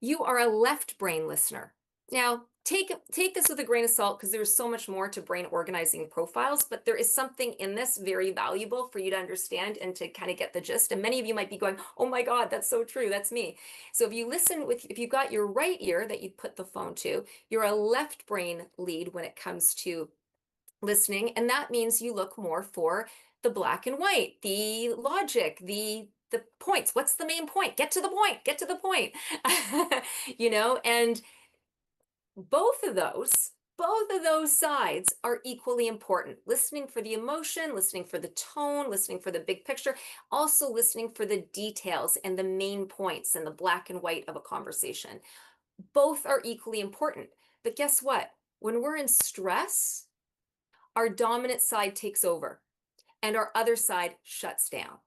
you are a left brain listener. Now, take this with a grain of salt because there's so much more to brain organizing profiles, but there is something in this very valuable for you to understand and to kind of get the gist. And many of you might be going, oh my God, that's so true. That's me. So if you've got your right ear that you put the phone to, you're a left brain lead when it comes to listening. And that means you look more for the black and white, the logic, the points. What's the main point? Get to the point, get to the point. And both of those sides are equally important. Listening for the emotion, listening for the tone, listening for the big picture, also listening for the details and the main points and the black and white of a conversation. Both are equally important. But guess what? When we're in stress, our dominant side takes over and our other side shuts down.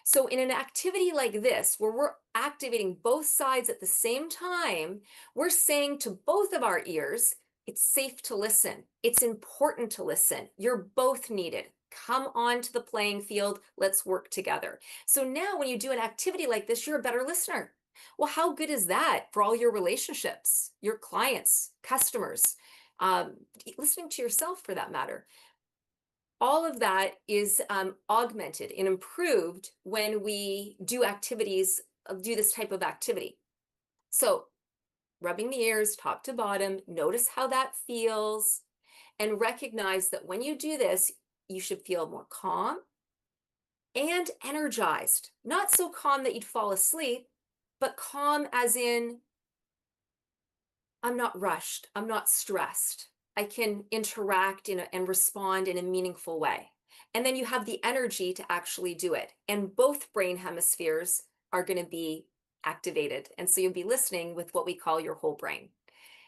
So in an activity like this, where we're activating both sides at the same time, we're saying to both of our ears, it's safe to listen. It's important to listen. You're both needed. Come on to the playing field. Let's work together. So now when you do an activity like this, you're a better listener. Well, how good is that for all your relationships, your clients, customers, listening to yourself for that matter? All of that is augmented and improved when we do this type of activity. So rubbing the ears top to bottom, notice how that feels, and recognize that when you do this, you should feel more calm and energized. Not so calm that you'd fall asleep, but calm as in, I'm not rushed, I'm not stressed. I can interact and respond in a meaningful way. And then you have the energy to actually do it. And both brain hemispheres are going to be activated. And so you'll be listening with what we call your whole brain.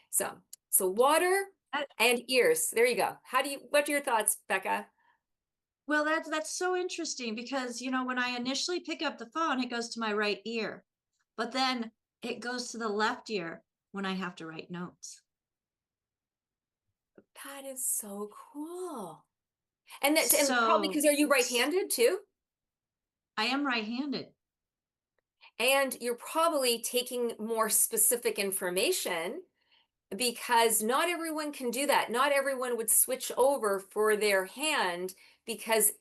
So water and ears. There you go. What are your thoughts, Becca? Well, that's so interesting because, when I initially pick up the phone, it goes to my right ear, but then it goes to the left ear when I have to write notes. That is so cool. And probably So because are you right-handed too? I am right-handed. And you're probably taking more specific information because not everyone can do that. Not everyone would switch over for their hand because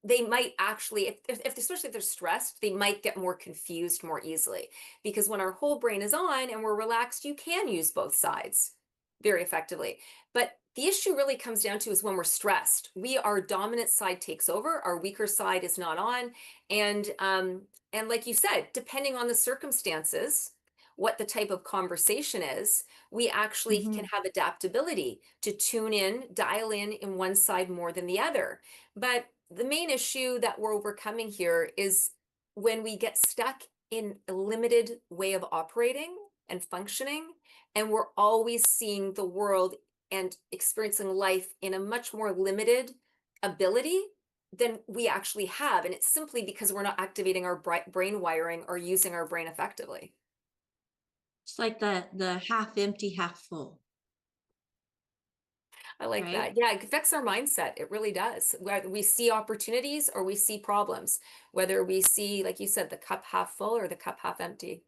they might actually, especially if they're stressed, they might get more confused more easily. Because when our whole brain is on and we're relaxed, you can use both sides very effectively. But the issue really comes down to is when we're stressed. Our dominant side takes over, our weaker side is not on. And like you said, depending on the circumstances, what the type of conversation is, we actually can have adaptability to tune in, dial in one side more than the other. But the main issue that we're overcoming here is when we get stuck in a limited way of operating and functioning, and we're always seeing the world and experiencing life in a much more limited ability than we actually have. And it's simply because we're not activating our brain wiring or using our brain effectively. It's like the half empty, half full. I like right? that. Yeah, it affects our mindset. It really does. Whether we see opportunities or we see problems, whether we see, like you said, the cup half full or the cup half empty.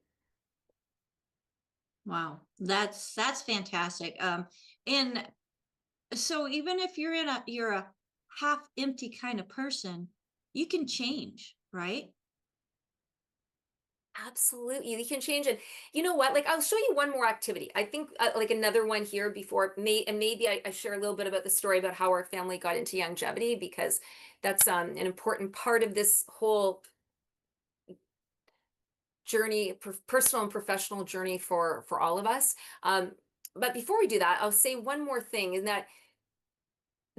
Wow, that's fantastic. And so even if you're a half empty kind of person, you can change, right? Absolutely. You can change it. You know what? Like, I'll show you one more activity. I think like another one here before and maybe I share a little bit about the story about how our family got into longevity, because that's an important part of this whole journey, personal and professional journey for all of us. But before we do that, I'll say one more thing, in that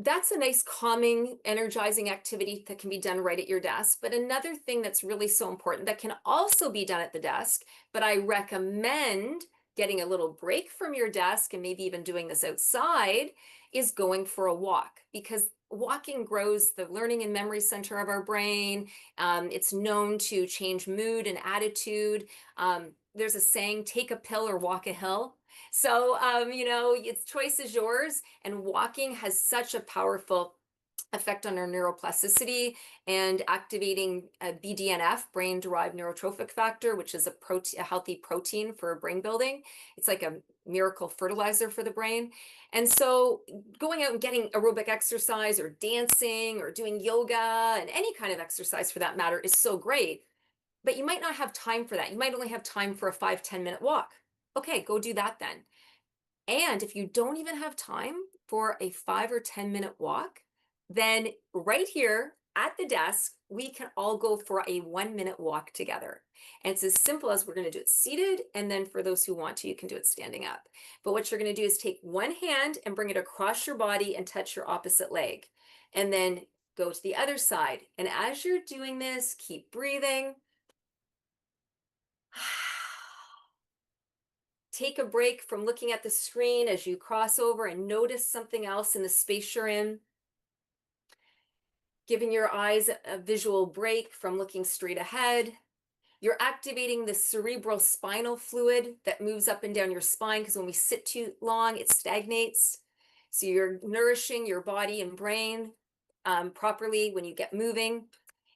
that's a nice calming, energizing activity that can be done right at your desk. But another thing that's really so important that can also be done at the desk, but I recommend getting a little break from your desk and maybe even doing this outside, is going for a walk, because walking grows the learning and memory center of our brain. It's known to change mood and attitude. There's a saying, take a pill or walk a hill. So, its choice is yours. And walking has such a powerful effect on our neuroplasticity and activating BDNF, brain-derived neurotrophic factor, which is a healthy protein for brain building. It's like a miracle fertilizer for the brain. And so going out and getting aerobic exercise or dancing or doing yoga and any kind of exercise for that matter is so great. But you might not have time for that. You might only have time for a 5-10 minute walk. Okay, go do that then. And if you don't even have time for a 5 or 10 minute walk, then right here at the desk, we can all go for a 1 minute walk together. And it's as simple as, we're going to do it seated. And then for those who want to, you can do it standing up. But what you're going to do is take one hand and bring it across your body and touch your opposite leg. And then go to the other side. And as you're doing this, keep breathing. Take a break from looking at the screen as you cross over and notice something else in the space you're in. Giving your eyes a visual break from looking straight ahead. You're activating the cerebral spinal fluid that moves up and down your spine, because when we sit too long, it stagnates. So you're nourishing your body and brain properly when you get moving.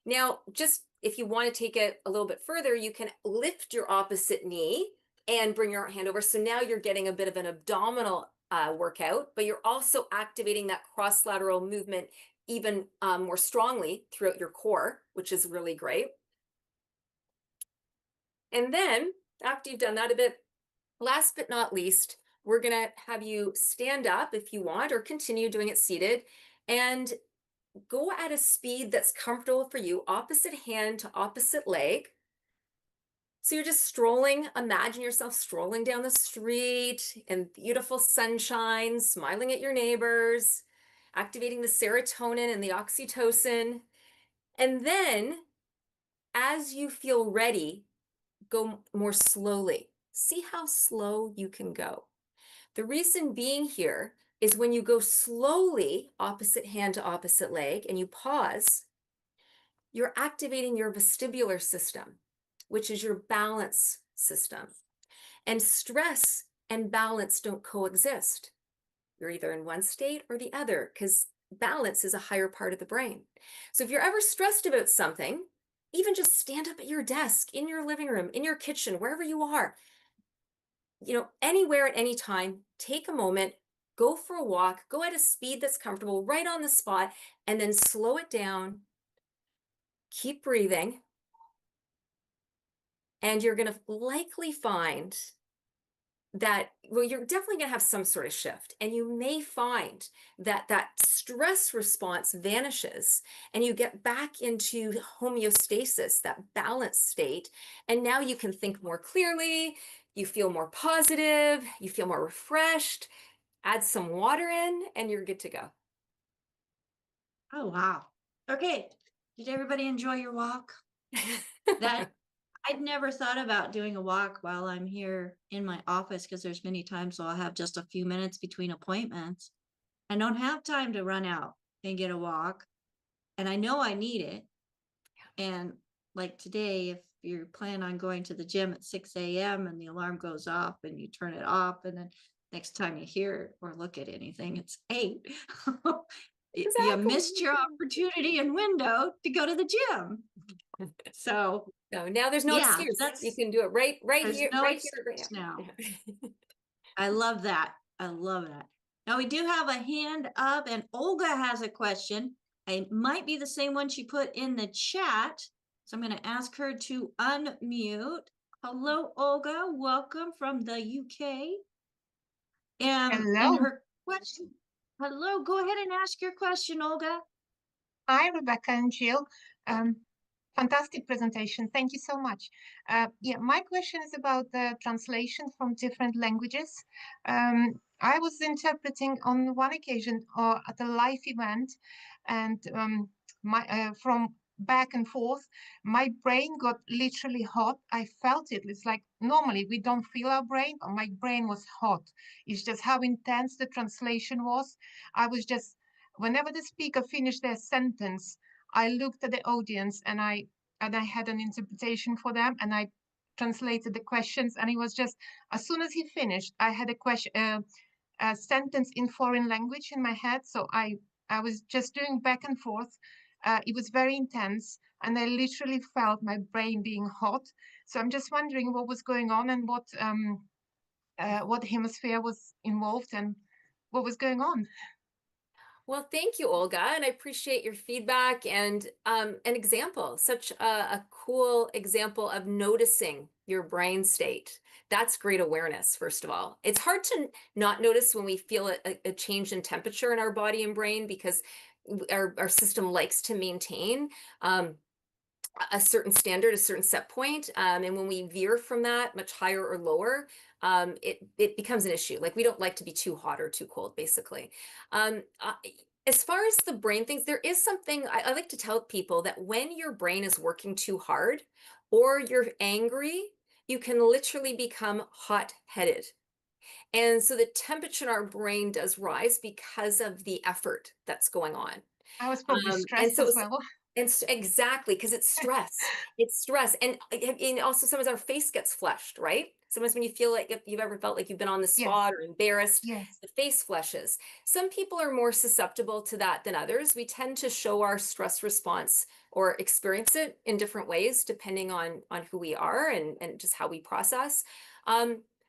Now, just if you want to take it a little bit further, you can lift your opposite knee and bring your hand over. So now you're getting a bit of an abdominal workout, but you're also activating that cross-lateral movement even more strongly throughout your core, which is really great. And then after you've done that a bit, last but not least, we're going to have you stand up if you want, or continue doing it seated, and go at a speed that's comfortable for you, opposite hand to opposite leg. So you're just strolling. Imagine yourself strolling down the street in beautiful sunshine, smiling at your neighbors, activating the serotonin and the oxytocin. And then, as you feel ready, go more slowly. See how slow you can go. The reason being here is, when you go slowly, opposite hand to opposite leg, and you pause, you're activating your vestibular system, which is your balance system. And stress and balance don't coexist. You're either in one state or the other, because balance is a higher part of the brain. So if you're ever stressed about something, even just stand up at your desk, in your living room, in your kitchen, wherever you are, anywhere at any time, take a moment, go for a walk, go at a speed that's comfortable right on the spot, and then slow it down. Keep breathing. And you're going to likely find that, well, you're definitely going to have some sort of shift, and you may find that that stress response vanishes and you get back into homeostasis, that balanced state. And now you can think more clearly, you feel more positive, you feel more refreshed. Add some water in and you're good to go. Oh, wow. Okay. Did everybody enjoy your walk? That I'd never thought about doing a walk while I'm here in my office, because there's many times I'll have just a few minutes between appointments. I don't have time to run out and get a walk, and I know I need it. And like today, if you plan on going to the gym at 6 a.m. and the alarm goes off and you turn it off, and then next time you hear or look at anything, it's 8. You Exactly. missed your opportunity and window to go to the gym. So So now there's no yeah, excuse. You that's can do it right there's here, no right here, right excuse now. now. I love that. I love that. Now we do have a hand up, and Olga has a question. It might be the same one she put in the chat. So I'm going to ask her to unmute. Hello, Olga. Welcome from the UK. And Hello. her question. Hello, go ahead and ask your question, Olga. Hi, Rebecca and Jill. Fantastic presentation. Thank you so much. Yeah, my question is about the translation from different languages. I was interpreting on one occasion at a live event, and from back and forth, my brain got literally hot. I felt it. It's like normally we don't feel our brain, but my brain was hot. It's just how intense the translation was. I was just, whenever the speaker finished their sentence, I looked at the audience and I had an interpretation for them, and I translated the questions, and it was just, as soon as he finished, I had a question, a sentence in foreign language in my head. So I was just doing back and forth. It was very intense, and I literally felt my brain being hot. So I'm just wondering what was going on and what hemisphere was involved and what was going on. Well, thank you, Olga, and I appreciate your feedback and an example, such a cool example of noticing your brain state. That's great awareness, first of all. It's hard to not notice when we feel a change in temperature in our body and brain because our system likes to maintain a certain standard, a certain set point. And when we veer from that much higher or lower, it becomes an issue. Like we don't like to be too hot or too cold, basically. As far as the brain things, there is something I like to tell people that when your brain is working too hard or you're angry, you can literally become hot-headed. And so the temperature in our brain does rise because of the effort that's going on. I was probably And stressed so as well. exactly, because it's stress. It's stress. And also sometimes our face gets flushed, right? Sometimes when you feel like if you've ever felt like you've been on the Yes, spot or embarrassed, yes. the face flushes. Some people are more susceptible to that than others. We tend to show our stress response or experience it in different ways, depending on who we are and just how we process.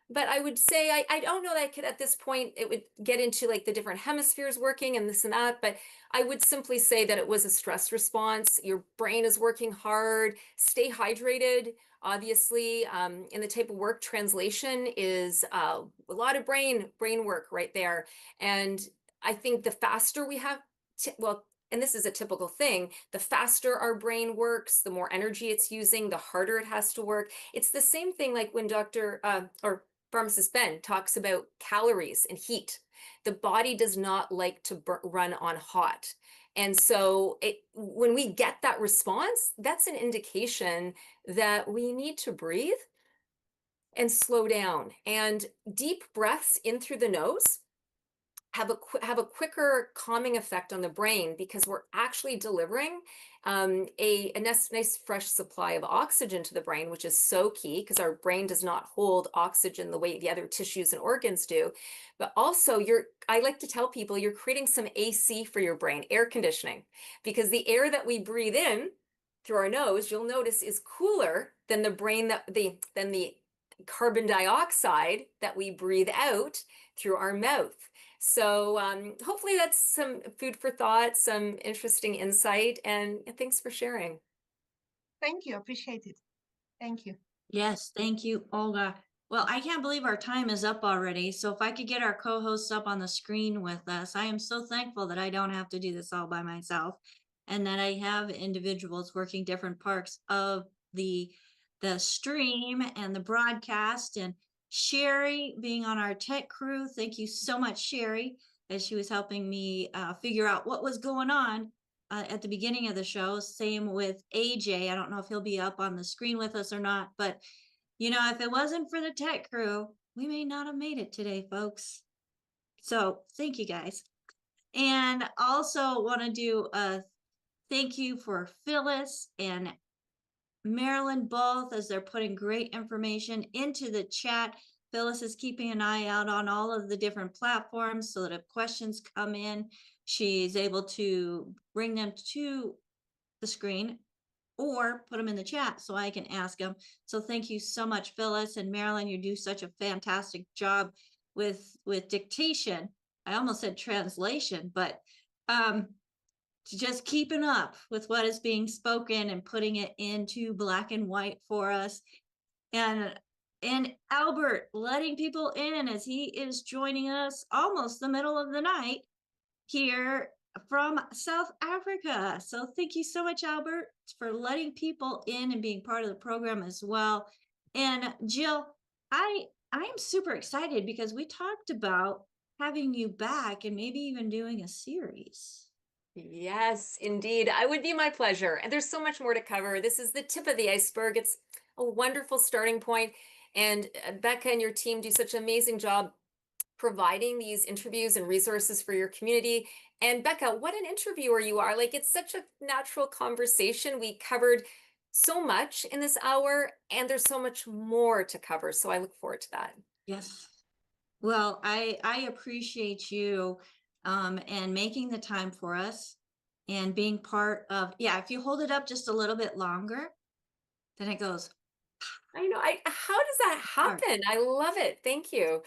But I would say, I don't know that I could at this point, it would get into like the different hemispheres working and this and that, but I would simply say that it was a stress response. Your brain is working hard, stay hydrated. Obviously, in the type of work, translation is a lot of brain work right there. And I think the faster we have, well, and this is a typical thing, the faster our brain works, the more energy it's using, the harder it has to work. It's the same thing like when or pharmacist Ben talks about calories and heat. The body does not like to run on hot. And so when we get that response, that's an indication that we need to breathe and slow down. And deep breaths in through the nose have a quicker calming effect on the brain because we're actually delivering a nice fresh supply of oxygen to the brain, which is so key because our brain does not hold oxygen the way the other tissues and organs do. But also I like to tell people you're creating some AC for your brain, air conditioning, because the air that we breathe in through our nose, you'll notice is cooler than than the carbon dioxide that we breathe out through our mouth. So hopefully that's some food for thought, some interesting insight, and thanks for sharing. Thank you. Appreciate it. Thank you. Yes, thank you, Olga. Well, I can't believe our time is up already. So if I could get our co-hosts up on the screen with us, I am so thankful that I don't have to do this all by myself and that I have individuals working different parts of the stream and the broadcast. And Sherry being on our tech crew, thank you so much, Sherry, as she was helping me figure out what was going on at the beginning of the show. Same with AJ. I don't know if he'll be up on the screen with us or not, but you know, if it wasn't for the tech crew, we may not have made it today, folks. So thank you guys. And also want to do a thank you for Phyllis and Marilyn both as they're putting great information into the chat. Phyllis is keeping an eye out on all of the different platforms so that if questions come in, she's able to bring them to the screen or put them in the chat so I can ask them. So thank you so much, Phyllis and Marilyn. You do such a fantastic job with dictation. I almost said translation, but just keeping up with what is being spoken and putting it into black and white for us. And Albert letting people in as he is joining us almost the middle of the night here from South Africa. So thank you so much, Albert, for letting people in and being part of the program as well. And Jill, I am super excited because we talked about having you back and maybe even doing a series. Yes, indeed. I would be my pleasure. And there's so much more to cover. This is the tip of the iceberg. It's a wonderful starting point. And Becca and your team do such an amazing job providing these interviews and resources for your community. And Becca, what an interviewer you are. Like, it's such a natural conversation. We covered so much in this hour, and there's so much more to cover. So I look forward to that. Yes. Well, I appreciate you and making the time for us and being part of, yeah, if you hold it up just a little bit longer, then it goes. I know. How does that happen? I love it. Thank you.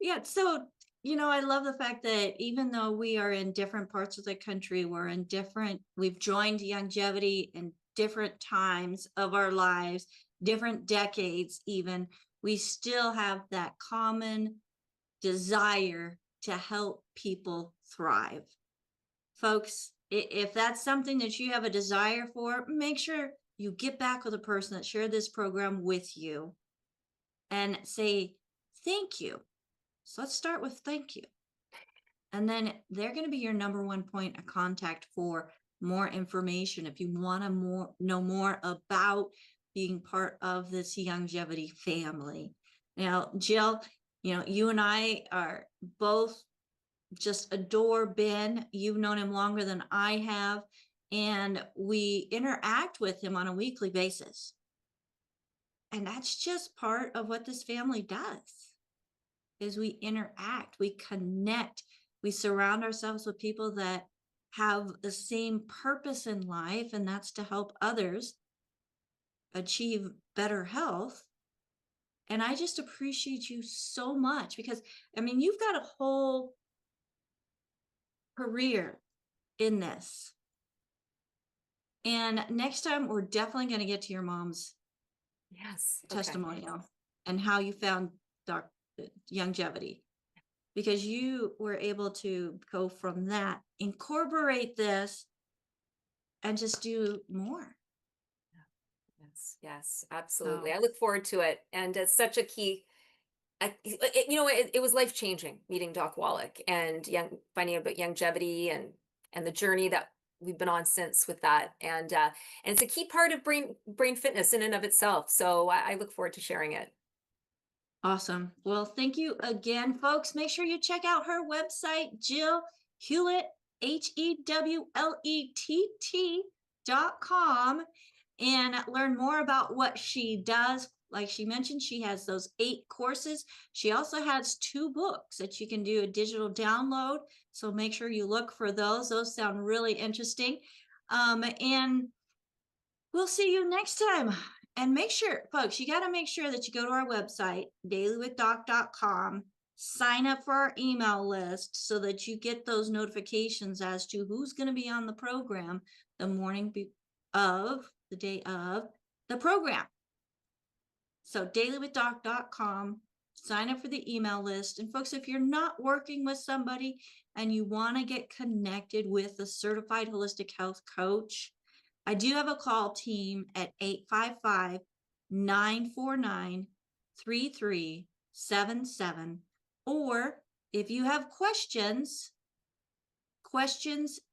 Yeah, so I love the fact that even though we are in different parts of the country, we've joined longevity in different times of our lives, different decades even, we still have that common desire to help people thrive. Folks, if that's something that you have a desire for, make sure you get back with a person that shared this program with you and say thank you. So let's start with thank you. And then they're going to be your number one point of contact for more information if you want to know more about being part of this longevity family. Now, Jill, you and I are both just adore Ben. You've known him longer than I have, and we interact with him on a weekly basis. And that's just part of what this family does, is we interact, we connect, we surround ourselves with people that have the same purpose in life, and that's to help others achieve better health. And I just appreciate you so much because, you've got a whole career in this. And next time, we're definitely going to get to your mom's testimonial and how you found longevity, because you were able to go from that, incorporate this, and just do more. Yes, absolutely. I look forward to it. And it's such a key, it was life-changing meeting Doc Wallach and finding out about longevity and the journey that we've been on since with that. And it's a key part of brain fitness in and of itself. So I look forward to sharing it. Awesome. Well, thank you again, folks. Make sure you check out her website, Jill Hewlett, HEWLETT.com, and learn more about what she does. Like she mentioned, she has those 8 courses. She also has 2 books that you can do a digital download. So make sure you look for those. Those sound really interesting. And we'll see you next time. And make sure, folks, you got to make sure that you go to our website, dailywithdoc.com, sign up for our email list so that you get those notifications as to who's going to be on the program the morning of the day of the program. So dailywithdoc.com, sign up for the email list. And folks, if you're not working with somebody and you want to get connected with a certified holistic health coach, I do have a call team at 855-949-3377. Or if you have questions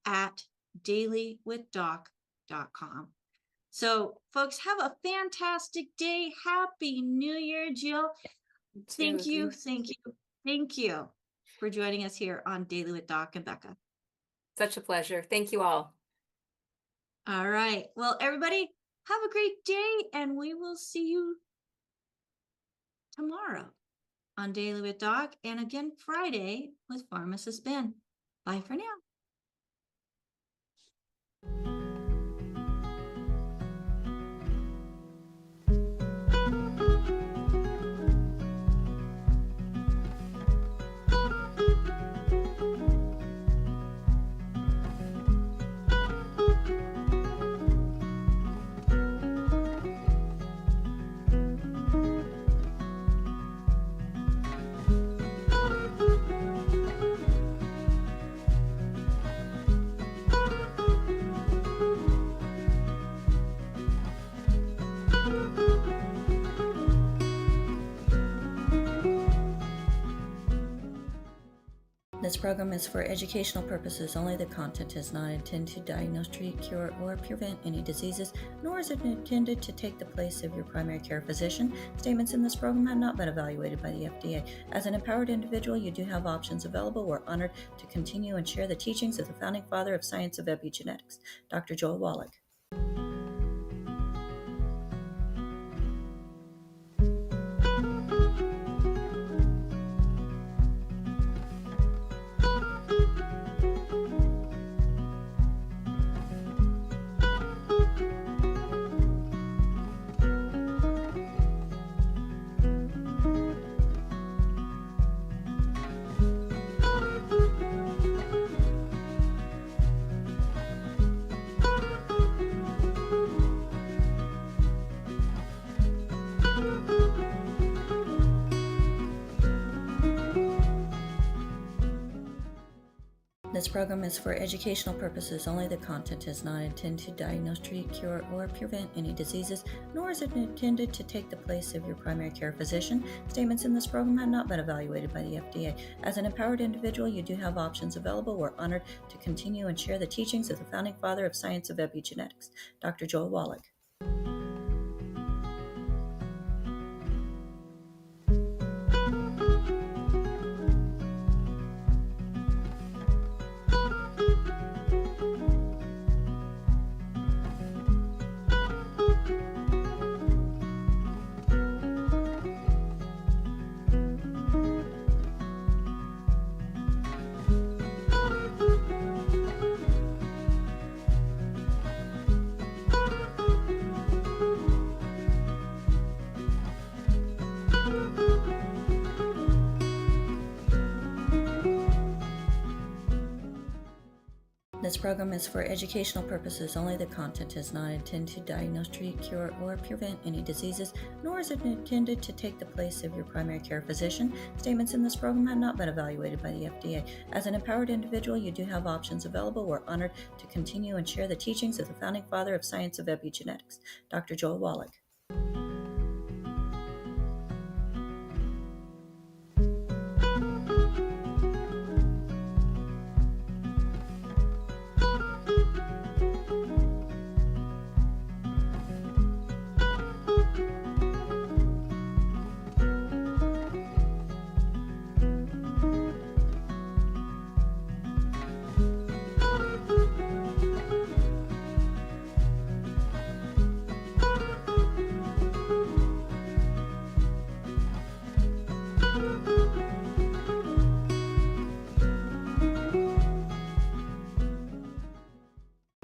at dailywithdoc.com. So folks, have a fantastic day. Happy New Year, Jill. Thank you for joining us here on Daily with Doc and Becca. Such a pleasure. Thank you all. All right. Well, everybody, Have a great day, and we will see you tomorrow on Daily with Doc, and again Friday with Pharmacist Ben. Bye for now. This program is for educational purposes only. The content is not intended to diagnose, treat, cure, or prevent any diseases, nor is it intended to take the place of your primary care physician. Statements in this program have not been evaluated by the FDA. As an empowered individual, you do have options available. We're honored to continue and share the teachings of the founding father of science of epigenetics, Dr. Joel Wallach. This program is for educational purposes only. The content is not intended to diagnose, treat, cure, or prevent any diseases, nor is it intended to take the place of your primary care physician. Statements in this program have not been evaluated by the FDA. As an empowered individual, you do have options available. We're honored to continue and share the teachings of the founding father of science of epigenetics, Dr. Joel Wallach. This program is for educational purposes only. The content is not intended to diagnose, treat, cure, or prevent any diseases, nor is it intended to take the place of your primary care physician. Statements in this program have not been evaluated by the FDA. As an empowered individual, you do have options available. We're honored to continue and share the teachings of the founding father of science of epigenetics, Dr. Joel Wallach.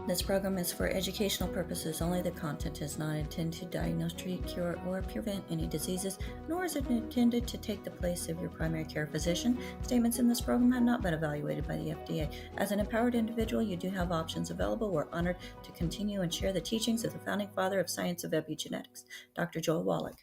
This program is for educational purposes only. The content is not intended to diagnose, treat, cure, or prevent any diseases, nor is it intended to take the place of your primary care physician. Statements in this program have not been evaluated by the FDA. As an empowered individual, you do have options available. We're honored to continue and share the teachings of the founding father of science of epigenetics, Dr. Joel Wallach.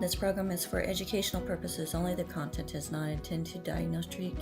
This program is for educational purposes only. The content is not intended to diagnose, treat,